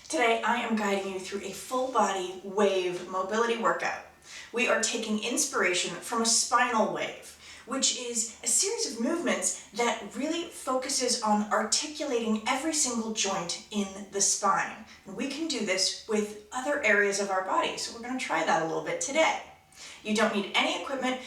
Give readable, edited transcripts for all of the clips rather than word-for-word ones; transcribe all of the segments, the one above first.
Today I am guiding you through a full body wave mobility workout. We are taking inspiration from a spinal wave, which is a series of movements that really focuses on articulating every single joint in the spine. And we can do this with other areas of our body, so we're going to try that a little bit today. You don't need any equipment,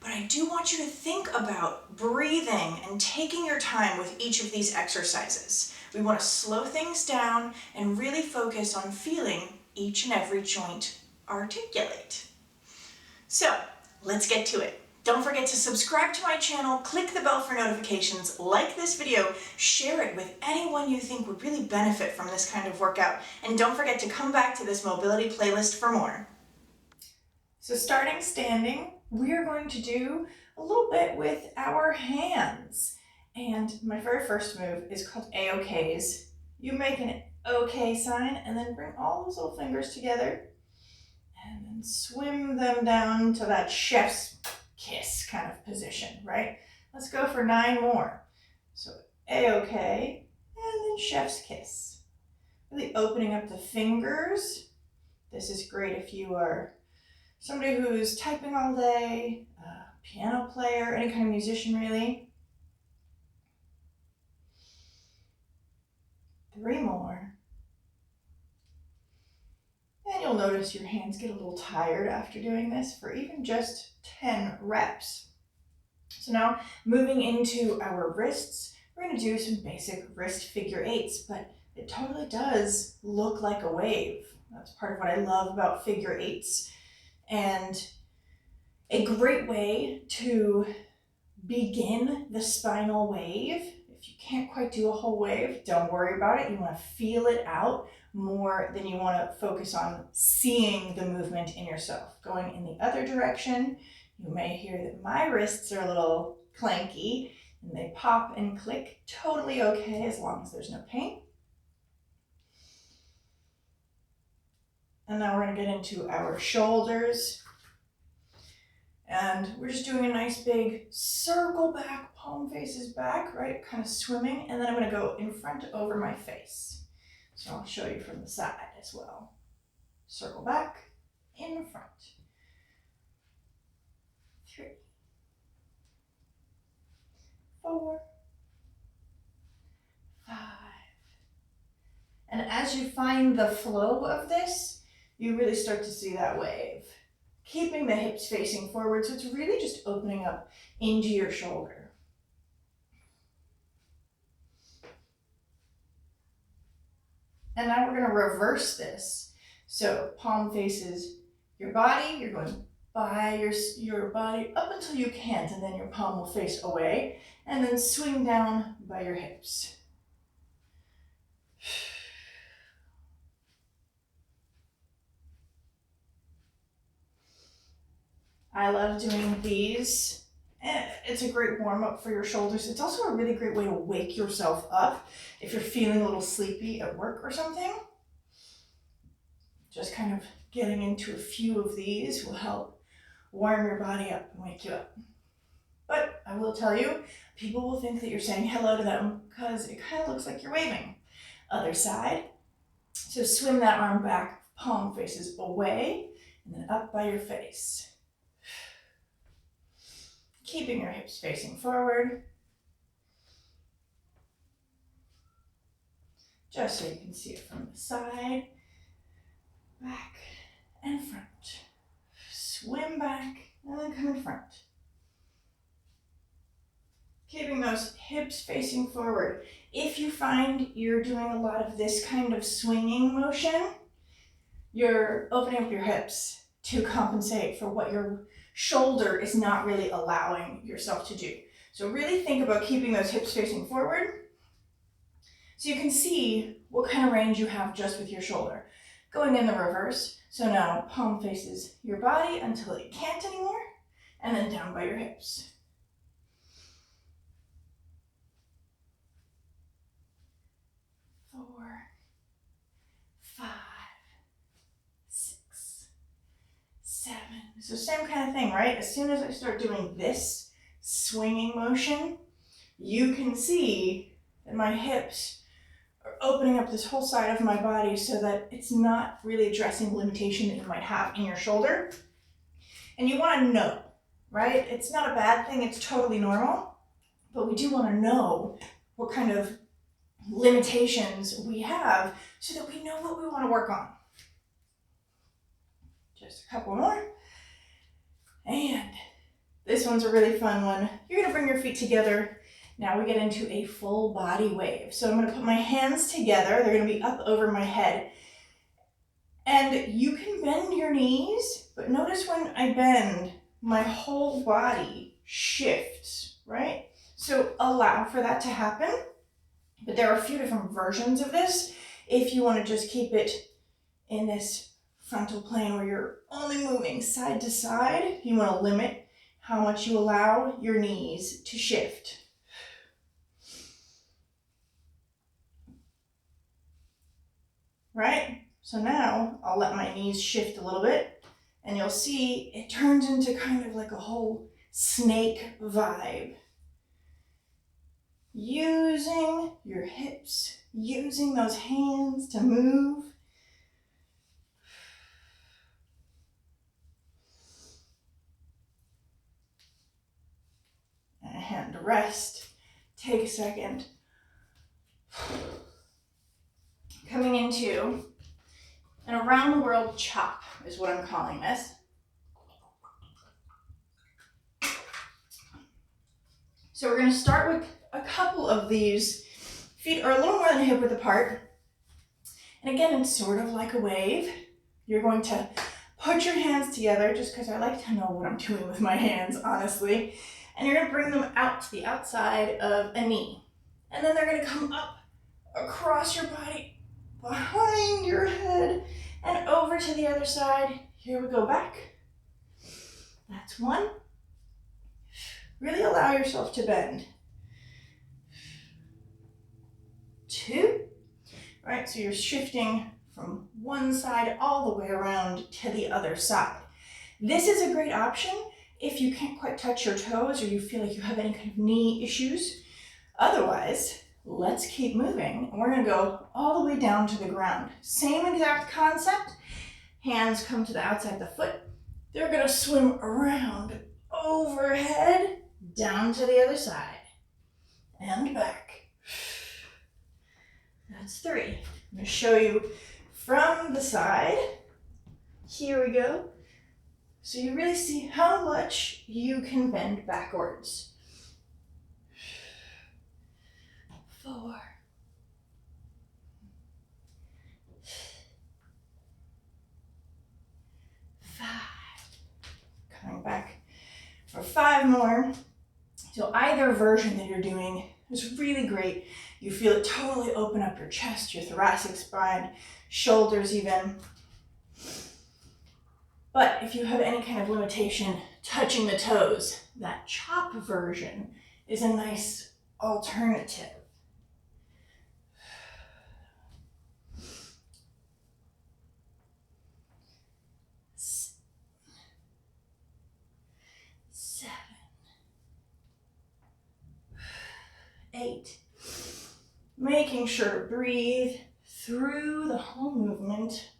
but I do want you to think about breathing and taking your time with each of these exercises. We want to slow things down and really focus on feeling each and every joint articulate. So let's get to it. Don't forget to subscribe to my channel, click the bell for notifications, like this video, share it with anyone you think would really benefit from this kind of workout, and don't forget to come back to this mobility playlist for more. So starting standing, we're going to do a little bit with our hands. And my very first move is called A-OKs. You make an OK sign and then bring all those little fingers together and then swim them down to that chef's kiss kind of position, right? Let's go for 9 more. So A-OK and then chef's kiss. Really opening up the fingers. This is great if you are somebody who's typing all day, a piano player, any kind of musician really. 3 more. And you'll notice your hands get a little tired after doing this for even just 10 reps. So now moving into our wrists, we're going to do some basic wrist figure 8s, but it totally does look like a wave. That's part of what I love about figure 8s. And a great way to begin the spinal wave, if you can't quite do a whole wave, don't worry about it. You want to feel it out more than you want to focus on seeing the movement in yourself. Going in the other direction, you may hear that my wrists are a little clanky and they pop and click. Totally okay as long as there's no pain. And now we're going to get into our shoulders. And we're just doing a nice big circle back, palm faces back, right? Kind of swimming. And then I'm going to go in front over my face. So I'll show you from the side as well. Circle back, in front. 3, 4, 5. And as you find the flow of this, you really start to see that wave. Keeping the hips facing forward, so it's really just opening up into your shoulder. And now we're going to reverse this. So palm faces your body, you're going by your body up until you can't, and then your palm will face away, and then swing down by your hips. I love doing these. It's a great warm up for your shoulders. It's also a really great way to wake yourself up if you're feeling a little sleepy at work or something. Just kind of getting into a few of these will help warm your body up and wake you up. But I will tell you, people will think that you're saying hello to them because it kind of looks like you're waving. Other side. So swim that arm back, palm faces away, and then up by your face. Keeping your hips facing forward. Just so you can see it from the side. Back and front. Swim back and then come in front. Keeping those hips facing forward. If you find you're doing a lot of this kind of swinging motion, you're opening up your hips to compensate for what your shoulder is not really allowing yourself to do. So really think about keeping those hips facing forward so you can see what kind of range you have just with your shoulder. Going in the reverse, so now palm faces your body until it can't anymore, and then down by your hips. 4, 5, 6, 7. So same kind of thing, right? As soon as I start doing this swinging motion, you can see that my hips opening up this whole side of my body so that it's not really addressing limitation that you might have in your shoulder. And you want to know, right? It's not a bad thing, it's totally normal, but we do want to know what kind of limitations we have so that we know what we want to work on. Just a couple more. And this one's a really fun one. You're going to bring your feet together. Now we get into a full body wave. So I'm going to put my hands together. They're going to be up over my head. And you can bend your knees, but notice when I bend, my whole body shifts, right? So allow for that to happen. But there are a few different versions of this. If you want to just keep it in this frontal plane where you're only moving side to side, you want to limit how much you allow your knees to shift. Right? So now I'll let my knees shift a little bit and you'll see it turns into kind of like a whole snake vibe. Using your hips, using those hands to move. And rest. Take a second. Coming into an around the world chop is what I'm calling this. So we're going to start with a couple of these. Feet are a little more than hip width apart. And again, it's sort of like a wave. You're going to put your hands together, just because I like to know what I'm doing with my hands, honestly. And you're going to bring them out to the outside of a knee. And then they're going to come up across your body, behind your head, and over to the other side. Here we go, back. That's one. Really allow yourself to bend. Two. Right, so you're shifting from one side all the way around to the other side. This is a great option if you can't quite touch your toes or you feel like you have any kind of knee issues. Otherwise, let's keep moving. We're going to go all the way down to the ground. Same exact concept. Hands come to the outside of the foot. They're going to swim around, overhead, down to the other side, and back. That's three. I'm going to show you from the side. Here we go. So you really see how much you can bend backwards. 4. 5. Coming back for 5 more. So either version that you're doing is really great. You feel it totally open up your chest, your thoracic spine, shoulders even. But if you have any kind of limitation touching the toes, that chop version is a nice alternative. 7. 8. Making sure to breathe through the whole movement.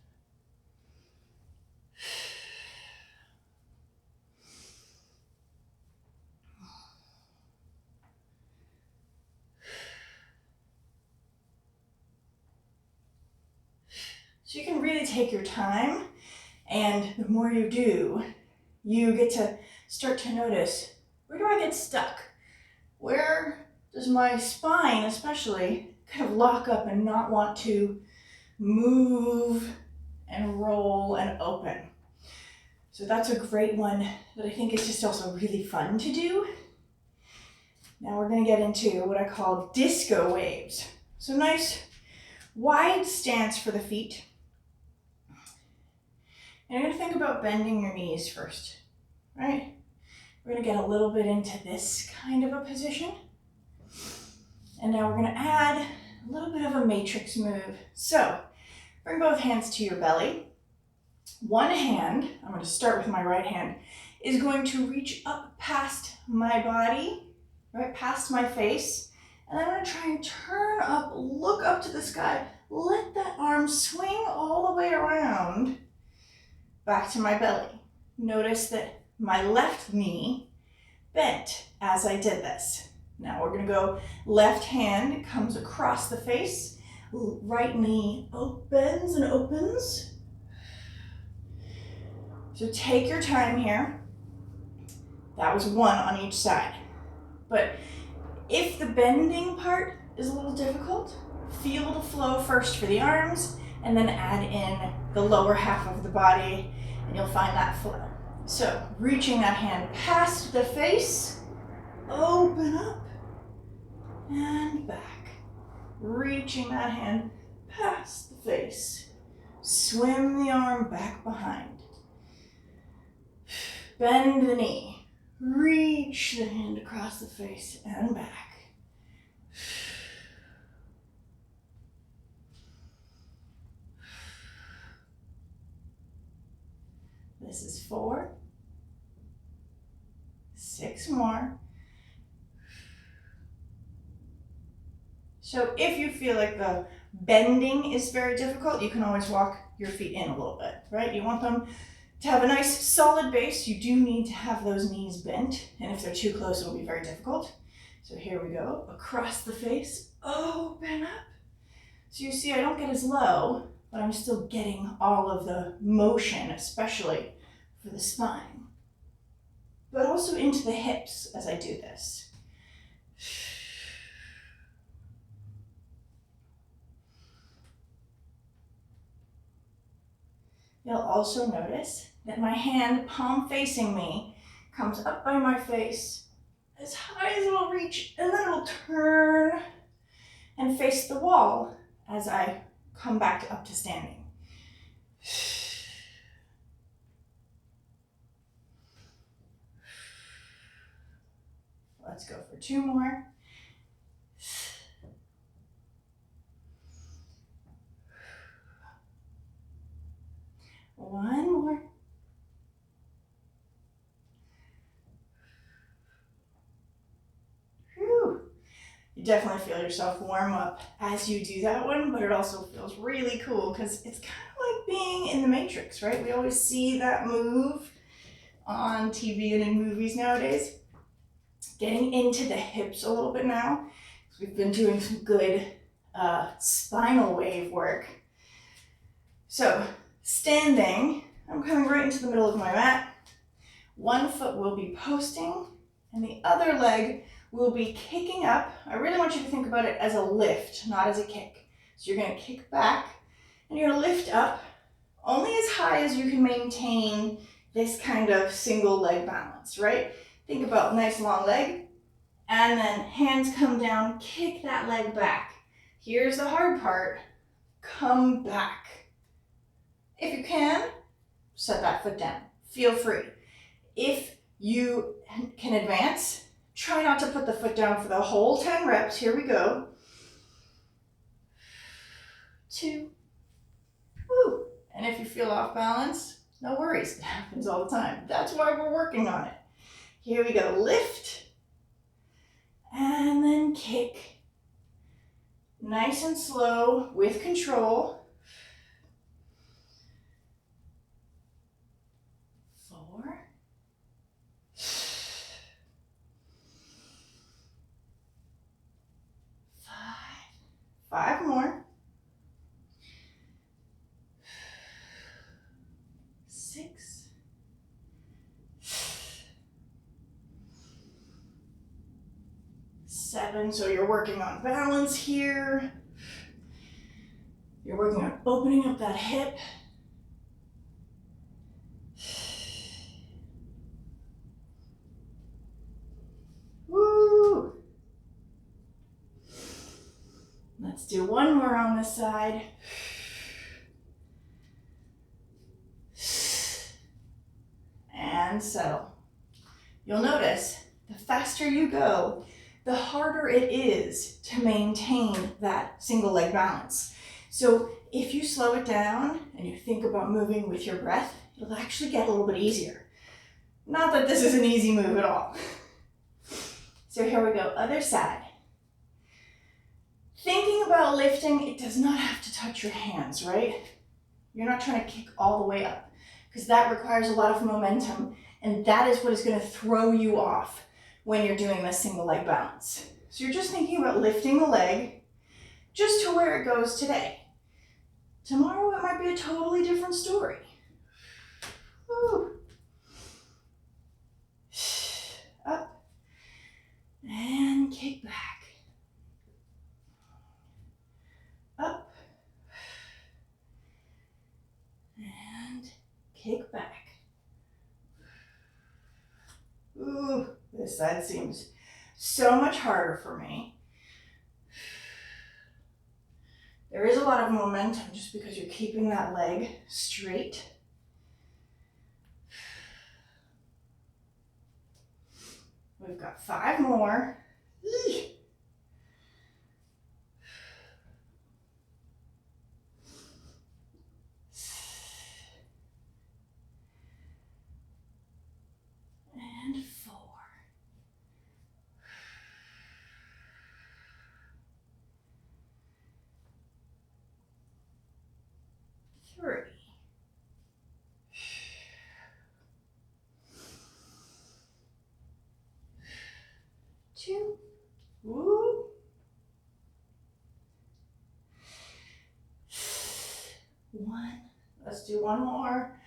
'So you can really take your time, and the more you do, you get to start to notice, where do I get stuck? Where does my spine especially kind of lock up and not want to move and roll and open? So that's a great one that I think is just also really fun to do. Now we're going to get into what I call disco waves. So nice wide stance for the feet. And you're going to think about bending your knees first, right? We're going to get a little bit into this kind of a position. And now we're going to add a little bit of a matrix move. So bring both hands to your belly. One hand, I'm going to start with my right hand, is going to reach up past my body, right past my face, And I'm going to try and turn up, look up to the sky, let that arm swing all the way around back to my belly. Notice that my left knee bent as I did this. Now we're going to go left hand comes across the face, right knee opens and opens. So take your time here. That was one on each side. But if the bending part is a little difficult, feel the flow first for the arms and then add in the lower half of the body and you'll find that flow. So reaching that hand past the face, open up and back. Reaching that hand past the face, swim the arm back behind. Bend the knee, reach the hand across the face and back. This is 4, 6 more. So if you feel like the bending is very difficult, you can always walk your feet in a little bit, right? You want them to have a nice solid base. You do need to have those knees bent, and if they're too close, it'll be very difficult. So here we go, across the face, open up. So you see I don't get as low, but I'm still getting all of the motion, especially for the spine, but also into the hips as I do this. You'll also notice that my hand, palm facing me, comes up by my face as high as it'll reach, and then it'll turn and face the wall as I come back up to standing. Let's go for 2 more. One more. Whew. You definitely feel yourself warm up as you do that one, but it also feels really cool because it's kind of like being in the Matrix, right? We always see that move on TV and in movies nowadays. Getting into the hips a little bit now. We've been doing some good spinal wave work. So standing, I'm coming right into the middle of my mat. One foot will be posting and the other leg will be kicking up. I really want you to think about it as a lift, not as a kick. So you're going to kick back and you're going to lift up only as high as you can maintain this kind of single leg balance, right? Think about nice long leg, and then hands come down, kick that leg back. Here's the hard part, come back. If you can, set that foot down, feel free. If you can advance, try not to put the foot down for the whole 10 reps, here we go. 2, woo. And if you feel off balance, no worries, it happens all the time. That's why we're working on it. Here we go, lift, and then kick. Nice and slow with control. 4, 5 more. 6, 7, so you're working on balance here. You're working on opening up that hip. Woo! Let's do one more on this side. And settle. You'll notice the faster you go, the harder it is to maintain that single leg balance. So if you slow it down and you think about moving with your breath, it'll actually get a little bit easier. Not that this is an easy move at all. So here we go, other side. Thinking about lifting, it does not have to touch your hands, right? You're not trying to kick all the way up because that requires a lot of momentum, and that is what is going to throw you off when you're doing this single leg balance. So you're just thinking about lifting the leg just to where it goes today. Tomorrow it might be a totally different story. Woo. Up and kick back. Up and kick back. Ooh, this side seems so much harder for me. There is a lot of momentum just because you're keeping that leg straight. We've got 5 more. And 4. 3. 2. Woo. 1. Let's do one more.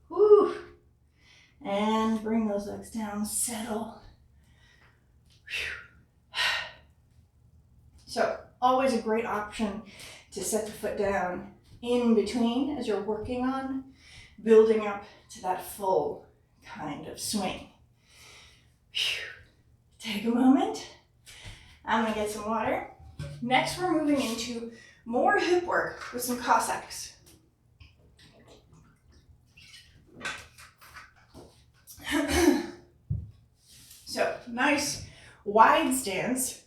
Woo. And bring those legs down, settle. So, always a great option to set the foot down in between as you're working on building up to that full kind of swing. Take a moment. I'm gonna get some water. Next, we're moving into more hip work with some Cossacks. So, nice wide stance.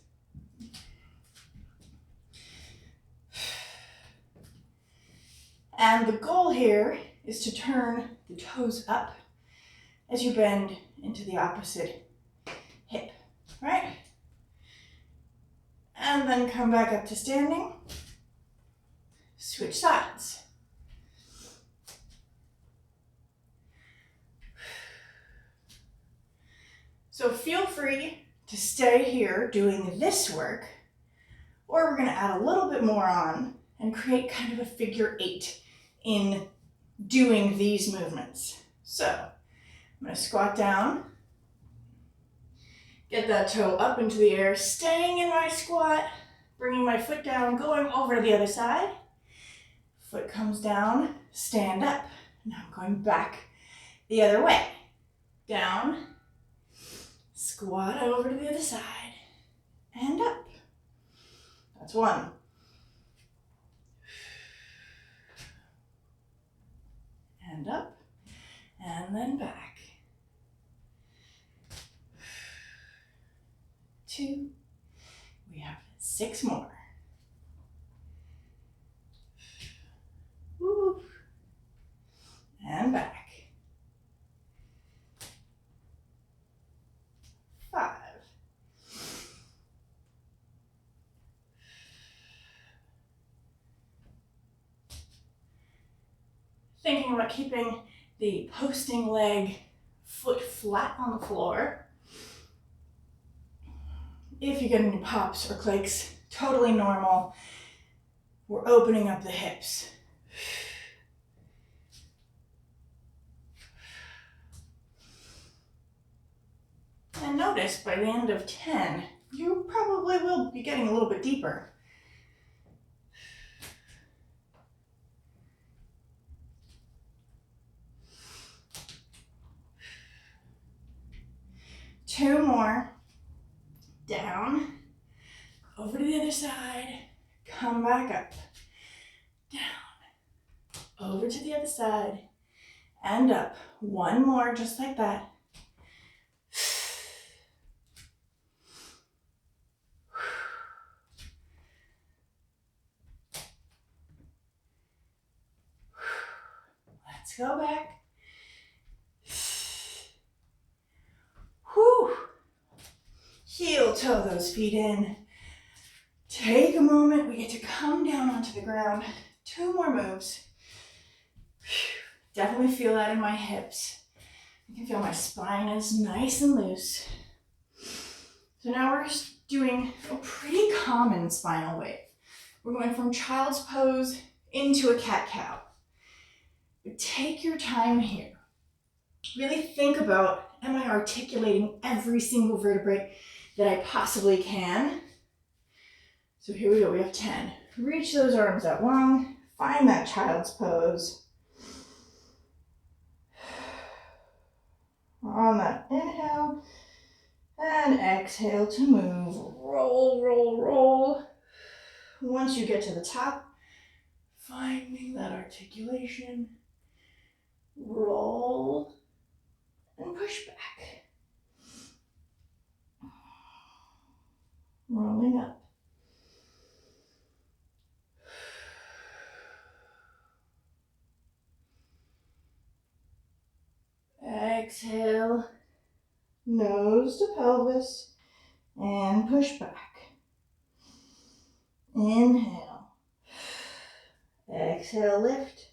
And the goal here is to turn the toes up as you bend into the opposite hip, right? And then come back up to standing. Switch sides. So feel free to stay here doing this work, or we're gonna add a little bit more on and create kind of a figure 8 in doing these movements. So I'm gonna squat down, get that toe up into the air, staying in my squat, bringing my foot down, going over to the other side. Foot comes down, stand up. Now I'm going back the other way. Down, squat over to the other side, and up. That's 1. And up, and then back. 2. We have 6 more. Woo. And back. 5. Thinking about keeping the posting leg foot flat on the floor. If you get any pops or clicks, totally normal. We're opening up the hips. And notice by the end of 10, you probably will be getting a little bit deeper. Two more. Down, over to the other side, come back up, down, over to the other side, and up. 1 more, just like that. Let's go back. Whew. toe those feet in. Take a moment. We get to come down onto the ground. 2 more moves. Definitely feel that in my hips. I can feel my spine is nice and loose. So now we're just doing a pretty common spinal wave. We're going from child's pose into a cat-cow. Take your time here. Really think about, am I articulating every single vertebrae that I possibly can? So here we go, we have 10. Reach those arms out long, find that child's pose. On that inhale and exhale to move. Roll, roll, roll. Once you get to the top, finding that articulation. Roll and push back. Rolling up. Exhale, nose to pelvis, and push back. Inhale. Exhale, lift.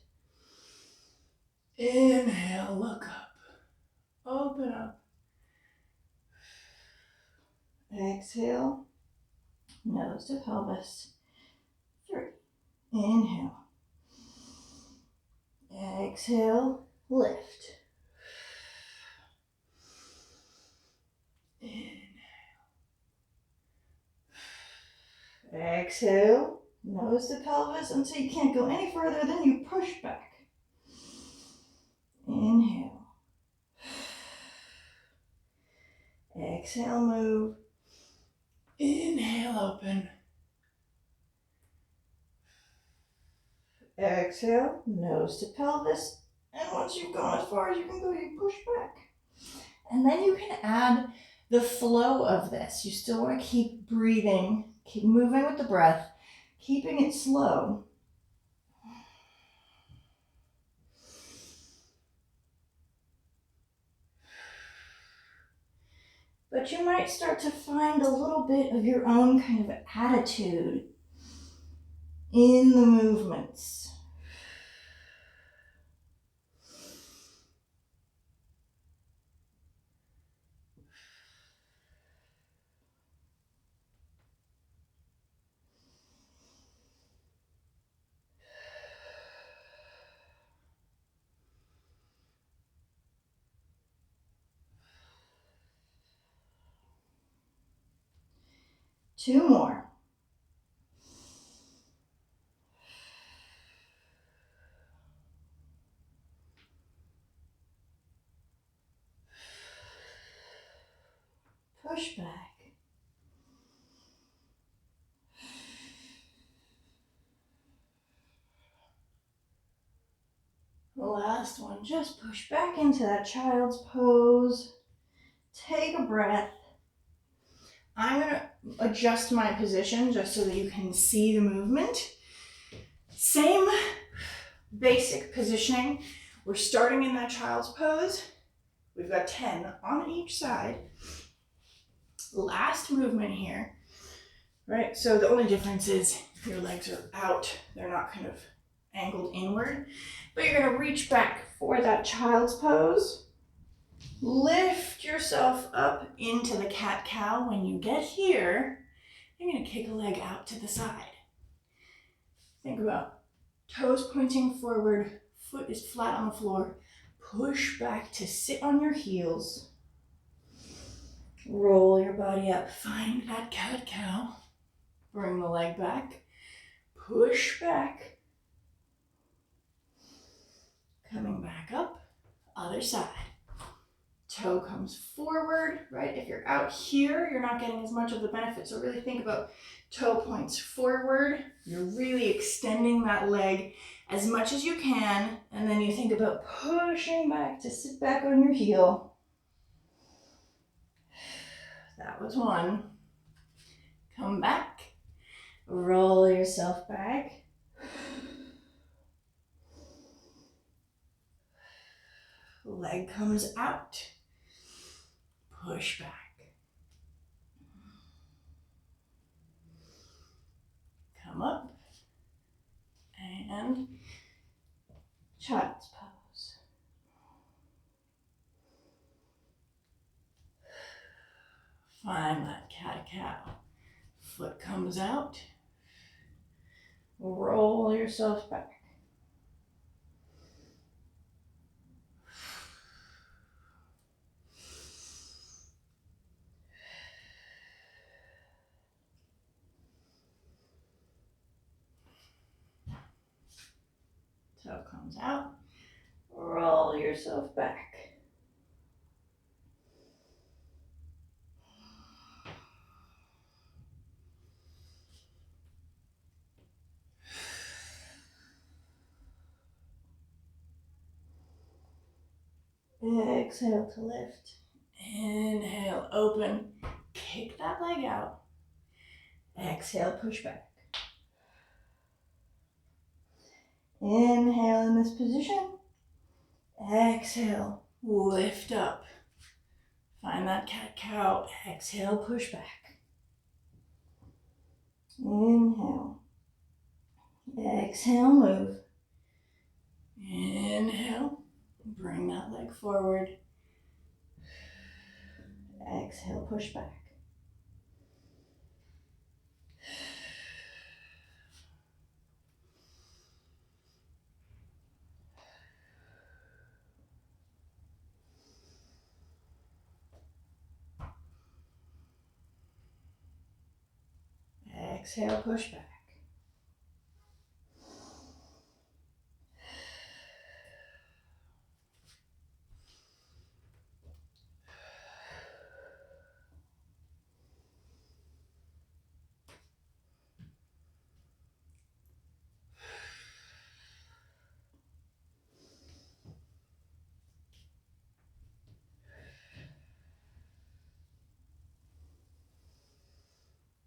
Inhale, look up. Open up. Exhale, nose to pelvis. 3. Inhale. Exhale, lift. Exhale, nose to pelvis until you can't go any further, then you push back. Inhale. Exhale, move. Inhale, open. Exhale, nose to pelvis. And once you've gone as far as you can go, you push back. And then you can add the flow of this. You still want to keep breathing, keep moving with the breath, keeping it slow. But you might start to find a little bit of your own kind of attitude in the movements. Two more. Push back. The last one, just push back into that child's pose. Take a breath. I'm going to adjust my position just so that you can see the movement. Same basic positioning. We're starting in that child's pose. We've got 10 on each side. Last movement here, right? So the only difference is your legs are out. They're not kind of angled inward, but you're going to reach back for that child's pose. Lift yourself up into the cat-cow. When you get here, you're going to kick a leg out to the side. Think about toes pointing forward, foot is flat on the floor. Push back to sit on your heels. Roll your body up. Find that cat-cow. Bring the leg back. Push back. Coming back up. Other side. Toe comes forward, right? If you're out here, you're not getting as much of the benefit. So really think about toe points forward. You're really extending that leg as much as you can. And then you think about pushing back to sit back on your heel. That was one. Come back. Roll yourself back. Leg comes out. Push back. come up, and child's pose. Find that cat-cow. Foot comes out. Roll yourself back. Toe comes out. Roll yourself back. Exhale to lift. Inhale, open. Kick that leg out. Exhale, push back. Inhale in this position. Exhale, lift up. Find that cat-cow. Exhale, push back. Inhale. Exhale, move. Inhale. Bring that leg forward. Exhale, push back. Exhale, push back.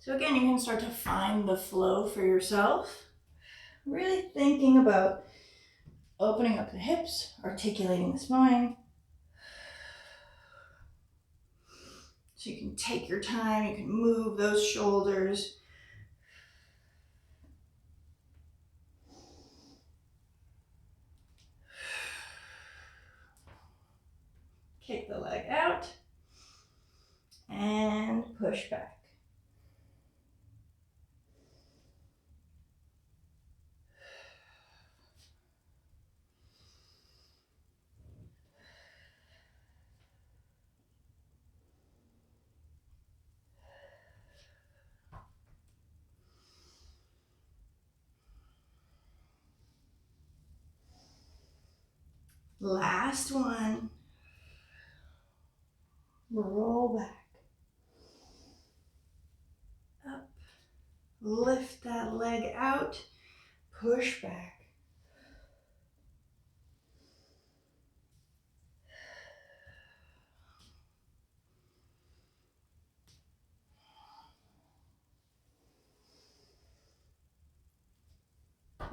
So again, you can start to find the flow for yourself. Really thinking about opening up the hips, articulating the spine. So you can take your time, you can move those shoulders. Kick the leg out and push back. Last one. Roll back. Up. Lift that leg out. Push back.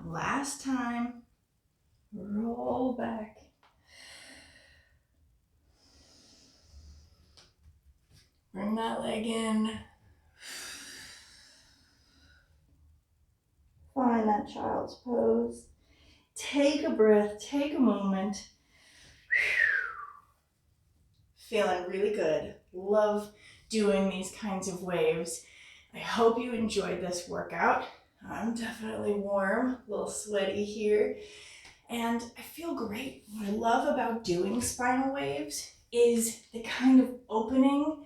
Last time. Roll back. Bring that leg in. Find that child's pose. Take a breath, take a moment. Feeling really good. Love doing these kinds of waves. I hope you enjoyed this workout. I'm definitely warm, a little sweaty here, and I feel great. What I love about doing spinal waves is the kind of opening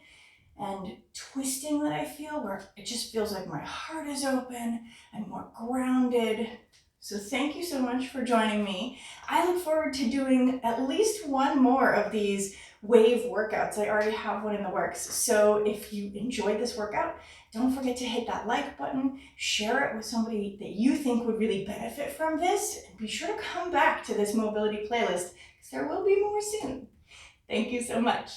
and twisting that I feel, where it just feels like my heart is open, I'm more grounded. So thank you so much for joining me. I look forward to doing at least one more of these wave workouts. I already have one in the works. So if you enjoyed this workout, don't forget to hit that like button, share it with somebody that you think would really benefit from this, and be sure to come back to this mobility playlist because there will be more soon. Thank you so much.